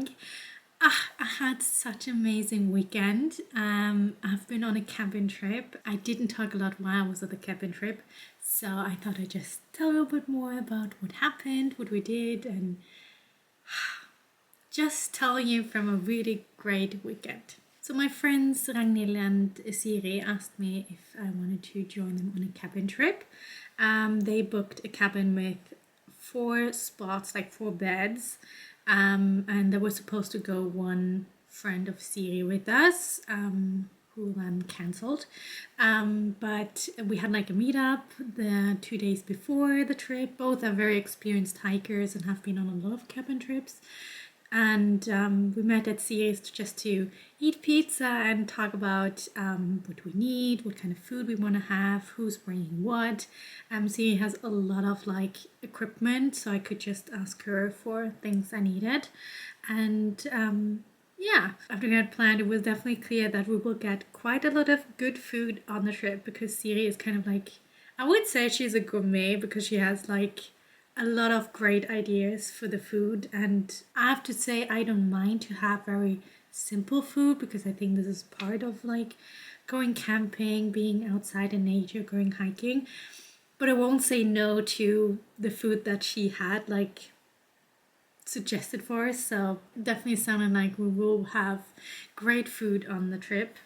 morning. I had such an amazing weekend. I've been on a cabin trip. I didn't talk a lot while I was at the cabin trip, so I thought I'd just tell you a bit more about what happened, what we did, and just telling you from a really great weekend. So my friends Ragnhild and Siri asked me if I wanted to join them on a cabin trip. They booked a cabin with 4 spots, like 4 beds, and there was supposed to go one friend of Siri with us, who then cancelled. But we had like a meetup the 2 days before the trip. Both are very experienced hikers and have been on a lot of cabin trips. And we met at Siri's just to eat pizza and talk about what we need, what kind of food we want to have, who's bringing what. Siri has a lot of like equipment, so I could just ask her for things I needed. And yeah, after we had planned, it was definitely clear that we will get quite a lot of good food on the trip, because Siri is kind of like, I would say she's a gourmet, because she has like a lot of great ideas for the food. And I have to say, I don't mind to have very simple food, because I think this is part of like going camping, being outside in nature, going hiking. But I won't say no to the food that she had like suggested for us. So definitely sounded like we will have great food on the trip.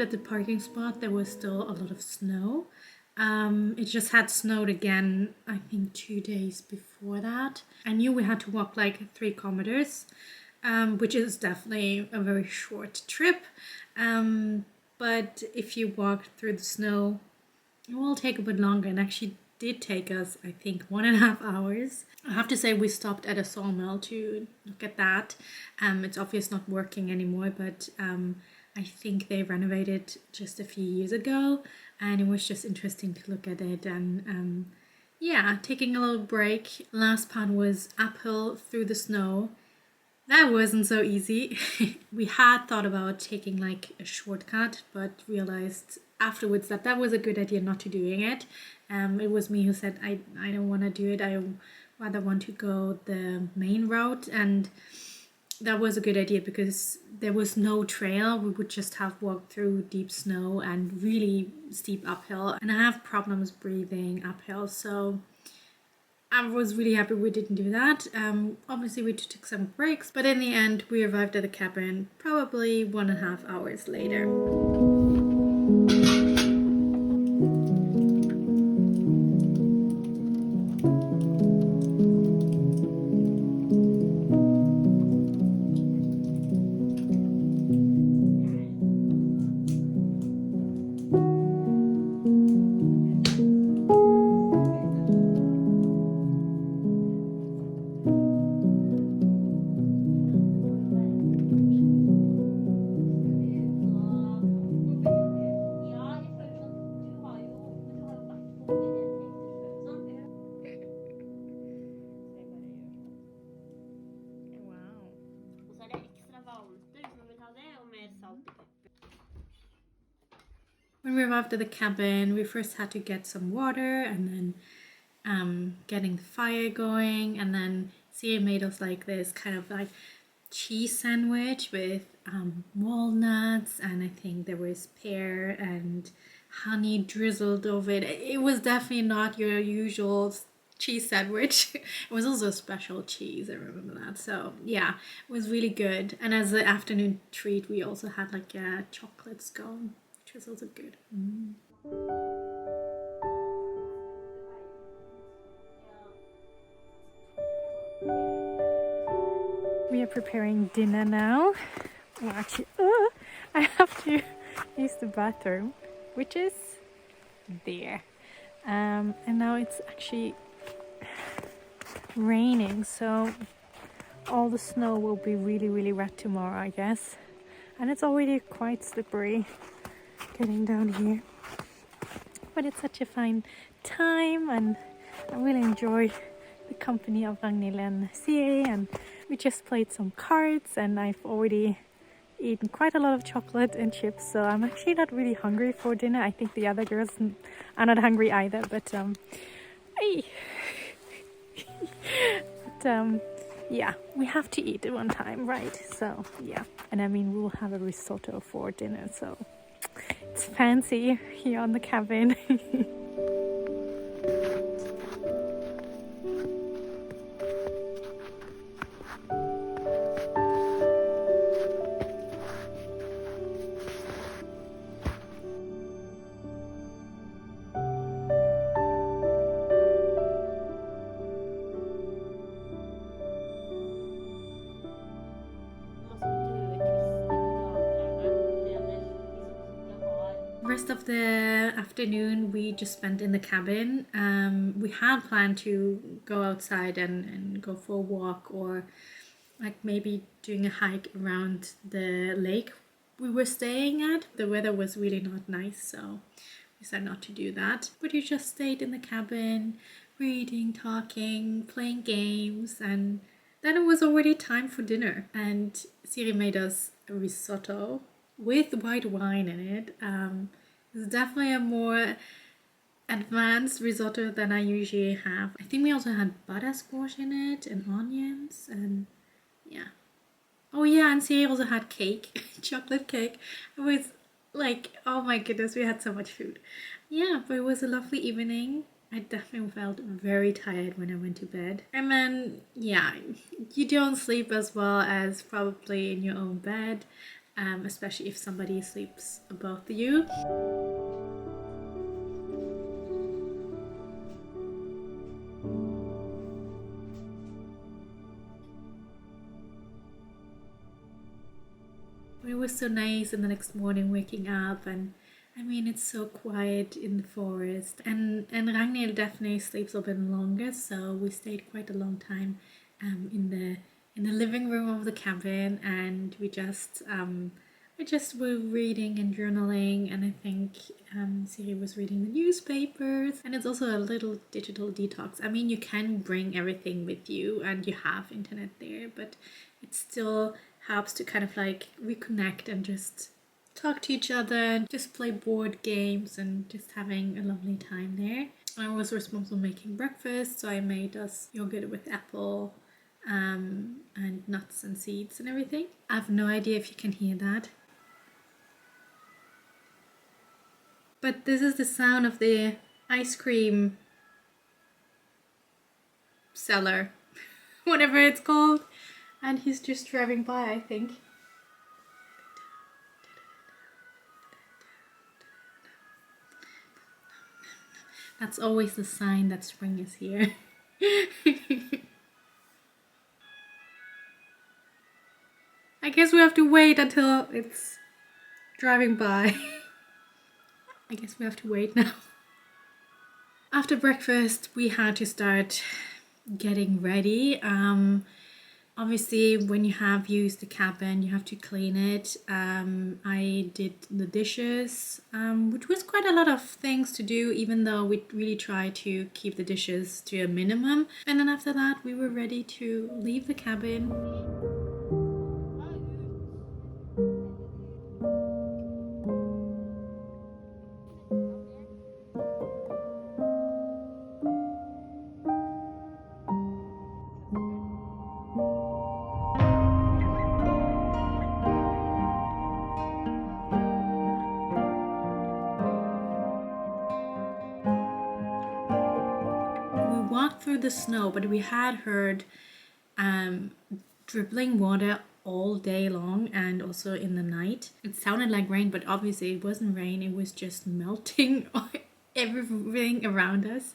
At the parking spot, there was still a lot of snow. It just had snowed again, I think 2 days before that. I knew we had to walk like 3 kilometers, which is definitely a very short trip. But if you walk through the snow, it will take a bit longer, and actually did take us, I think, 1.5 hours. I have to say, we stopped at a sawmill to look at that. It's obviously not working anymore, but I think they renovated just a few years ago, and it was just interesting to look at it. And yeah, taking a little break. Last part was uphill through the snow. That wasn't so easy. We had thought about taking like a shortcut, but realized afterwards that that was a good idea not to doing it. It was me who said I don't want to do it. I rather want to go the main route, and that was a good idea because there was no trail. We would just have walked through deep snow and really steep uphill, and I have problems breathing uphill, so I was really happy we didn't do that. Obviously we took some breaks, but in the end we arrived at the cabin probably 1.5 hours later. When we arrived at the cabin, we first had to get some water, and then getting the fire going, and then Sia made us like this kind of like cheese sandwich with walnuts, and I think there was pear and honey drizzled over it. It was definitely not your usual cheese sandwich. It was also a special cheese, I remember that. So yeah, it was really good. And as an afternoon treat, we also had like a chocolate scone, which was also good. We are preparing dinner now. Well, actually, I have to use the bathroom, which is there. And now it's actually raining, so all the snow will be really wet tomorrow, I guess. And it's already quite slippery getting down here. But it's such a fine time, and I really enjoy the company of Ragnhild and Siri, and we just played some cards, and I've already eaten quite a lot of chocolate and chips, so I'm actually not really hungry for dinner. I think the other girls are not hungry either, but yeah, we have to eat at one time, right? So yeah, and I mean, we will have a risotto for dinner, so it's fancy here on the cabin. Rest of the afternoon we just spent in the cabin. We had planned to go outside and go for a walk, or like maybe doing a hike around the lake we were staying at. The weather was really not nice, so we decided not to do that. But we just stayed in the cabin, reading, talking, playing games, and then it was already time for dinner. And Siri made us a risotto with white wine in it. It's definitely a more advanced risotto than I usually have. I think we also had butterscotch in it and onions, and yeah. Oh yeah, and Siri also had cake, chocolate cake. It was like, oh my goodness, we had so much food. Yeah, but it was a lovely evening. I definitely felt very tired when I went to bed. And then, yeah, you don't sleep as well as probably in your own bed, especially if somebody sleeps above you. It was so nice, and the next morning waking up, and I mean, it's so quiet in the forest, and Ragnhild definitely sleeps a bit longer, so we stayed quite a long time in the living room of the cabin, and we just were reading and journaling, and I think Siri was reading the newspapers, and it's also a little digital detox. I mean, you can bring everything with you, and you have internet there, but it still helps to kind of like reconnect and just talk to each other and just play board games and just having a lovely time there. I was responsible for making breakfast, so I made us yogurt with apple and nuts and seeds and everything. I have no idea if you can hear that, but this is the sound of the ice cream seller, whatever it's called, and he's just driving by, I think. That's always the sign that spring is here. I guess we have to wait until it's driving by. I guess we have to wait now. After breakfast, we had to start getting ready. Obviously, when you have used the cabin, you have to clean it. I did the dishes, which was quite a lot of things to do, even though we really tried to keep the dishes to a minimum. And then after that, we were ready to leave the cabin. the snow, but we had heard dribbling water all day long and also in the night. It sounded like rain, but obviously it wasn't rain. It was just melting everything around us.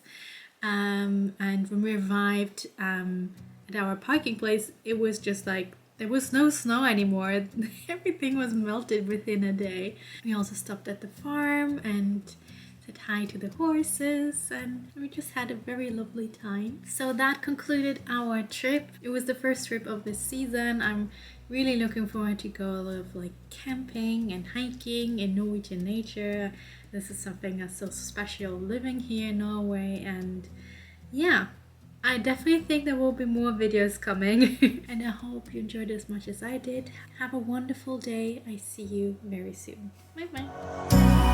And when we arrived at our parking place, it was just like there was no snow anymore. Everything was melted within a day. We also stopped at the farm and said hi to the horses, and we just had a very lovely time. So that concluded our trip. It was the first trip of this season. I'm really looking forward to go a lot of like camping and hiking in Norwegian nature. This is something that's so special living here in Norway, and yeah, I definitely think there will be more videos coming. And I hope you enjoyed as much as I did. Have a wonderful day. I see you very soon. Bye bye.